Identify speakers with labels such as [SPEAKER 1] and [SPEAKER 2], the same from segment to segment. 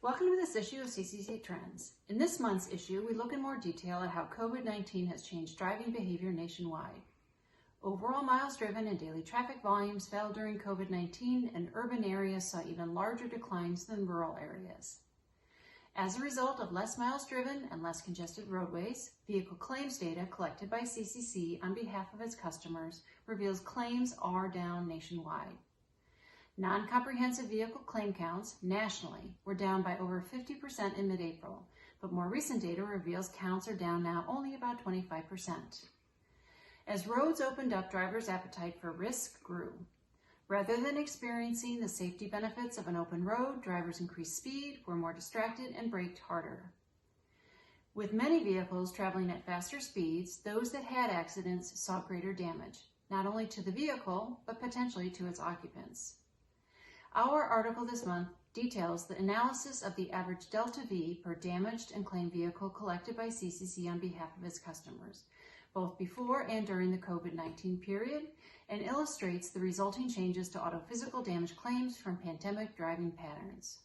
[SPEAKER 1] Welcome to this issue of CCC Trends. In this month's issue, we look in more detail at how COVID-19 has changed driving behavior nationwide. Overall miles driven and daily traffic volumes fell during COVID-19, and urban areas saw even larger declines than rural areas. As a result of less miles driven and less congested roadways, vehicle claims data collected by CCC on behalf of its customers reveals claims are down nationwide. Non-comprehensive vehicle claim counts nationally were down by over 50% in mid-April, but more recent data reveals counts are down now only about 25%. As roads opened up, drivers' appetite for risk grew. Rather than experiencing the safety benefits of an open road, drivers increased speed, were more distracted, and braked harder. With many vehicles traveling at faster speeds, those that had accidents saw greater damage, not only to the vehicle, but potentially to its occupants. Our article this month details the analysis of the average delta V per damaged and claimed vehicle collected by CCC on behalf of its customers, both before and during the COVID-19 period, and illustrates the resulting changes to auto physical damage claims from pandemic driving patterns.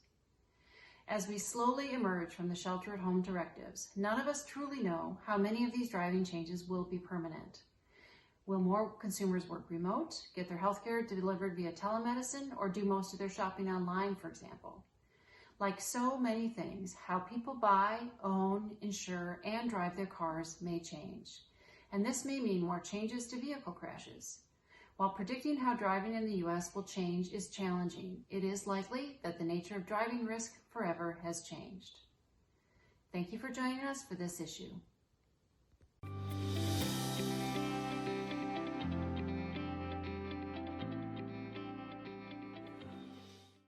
[SPEAKER 1] As we slowly emerge from the shelter-at-home directives, none of us truly know how many of these driving changes will be permanent. Will more consumers work remote, get their healthcare delivered via telemedicine, or do most of their shopping online, for example? Like so many things, how people buy, own, insure, and drive their cars may change. And this may mean more changes to vehicle crashes. While predicting how driving in the U.S. will change is challenging, it is likely that the nature of driving risk forever has changed. Thank you for joining us for this issue.